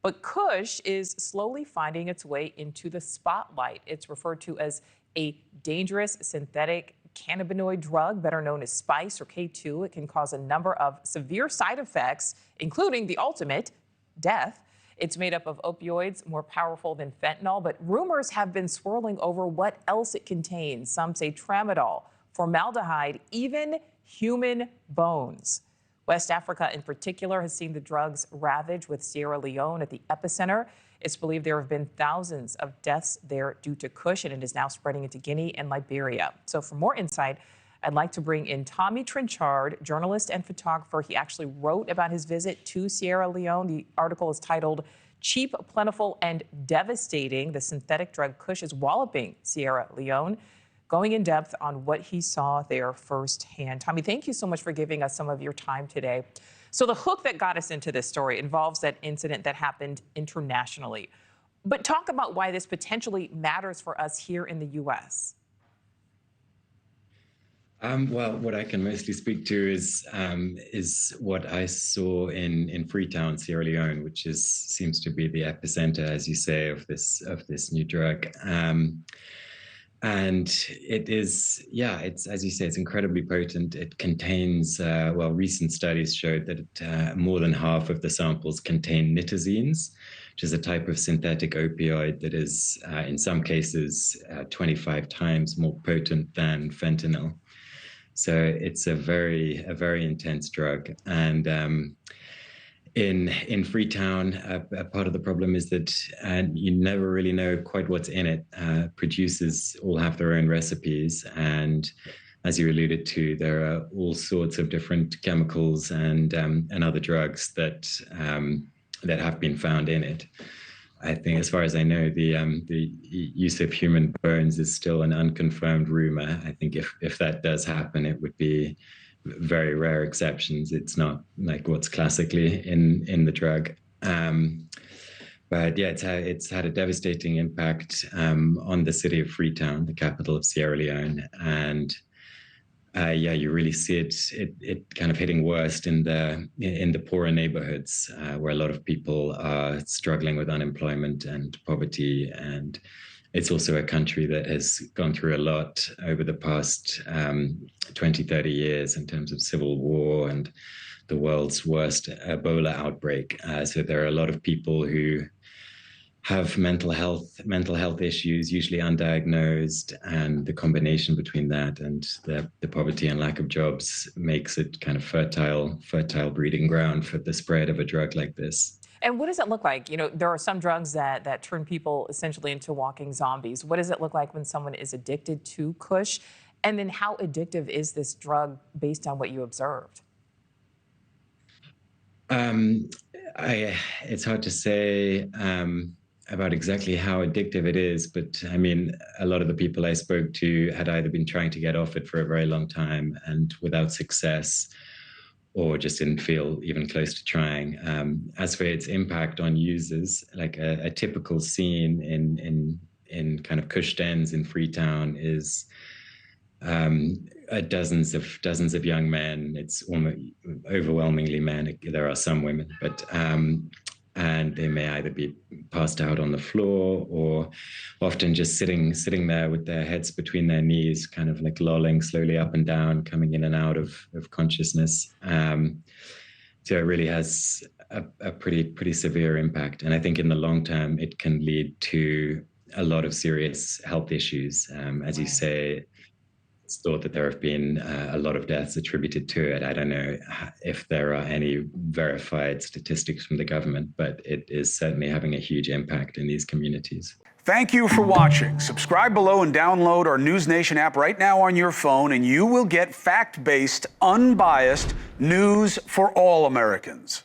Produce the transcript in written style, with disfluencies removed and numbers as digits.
But Kush is slowly finding its way into the spotlight. It's referred to as a dangerous synthetic cannabinoid drug, better known as spice or K2. It can cause a number of severe side effects, including the ultimate, death. It's made up of opioids, more powerful than fentanyl, but rumors have been swirling over what else it contains. Some say tramadol, formaldehyde, even human bones. West Africa in particular has seen the drugs ravage, with Sierra Leone at the epicenter. It's believed there have been thousands of deaths there due to Kush, and it is now spreading into Guinea and Liberia. So for more insight, I'd like to bring in Tommy Trenchard, journalist and photographer. He actually wrote about his visit to Sierra Leone. The article is titled "Cheap, Plentiful, and Devastating: The Synthetic Drug Kush is Walloping Sierra Leone," going in depth on what he saw there firsthand. Tommy, thank you so much for giving us some of your time today. So the hook that got us into this story involves that incident that happened internationally. But talk about why this potentially matters for us here in the U.S. Well, what I can mostly speak to is what I saw in Freetown, Sierra Leone, which seems to be the epicenter, as you say, of this new drug. And it is, yeah, it's, as you say, it's incredibly potent. It contains, well, recent studies showed that more than half of the samples contain nitazines, which is a type of synthetic opioid that is, in some cases, 25 times more potent than fentanyl. So it's a very intense drug. And in Freetown, a part of the problem is that you never really know quite what's in it. Producers all have their own recipes, and as you alluded to, there are all sorts of different chemicals and other drugs that have been found in it. I think, as far as I know, the use of human bones is still an unconfirmed rumor. I think if that does happen, it would be very rare exceptions. It's not like what's classically in the drug. But yeah, it's had a devastating impact on the city of Freetown, the capital of Sierra Leone. And yeah, you really see it kind of hitting worst in the poorer neighborhoods, where a lot of people are struggling with unemployment and poverty. And it's also a country that has gone through a lot over the past 20, 30 years in terms of civil war and the world's worst Ebola outbreak. So there are a lot of people who have mental health issues, usually undiagnosed, and the combination between that and the poverty and lack of jobs makes it kind of fertile breeding ground for the spread of a drug like this. And what does it look like? You know, there are some drugs that turn people essentially into walking zombies. What does it look like when someone is addicted to Kush? And then how addictive is this drug based on what you observed? It's hard to say about exactly how addictive it is, but I mean, a lot of the people I spoke to had either been trying to get off it for a very long time and without success, or just didn't feel even close to trying. As for its impact on users, like a typical scene in kind of Kush dens in Freetown is dozens of young men. It's almost overwhelmingly men. There are some women, but and they may either be passed out on the floor or often just sitting there with their heads between their knees, kind of like lolling slowly up and down, coming in and out of consciousness. So it really has a pretty severe impact. And I think in the long term, it can lead to a lot of serious health issues. As you say, it's thought that there have been a lot of deaths attributed to it. I don't know if there are any verified statistics from the government, but it is certainly having a huge impact in these communities. Thank you for watching. Subscribe below and download our NewsNation app right now on your phone, and you will get fact-based, unbiased news for all Americans.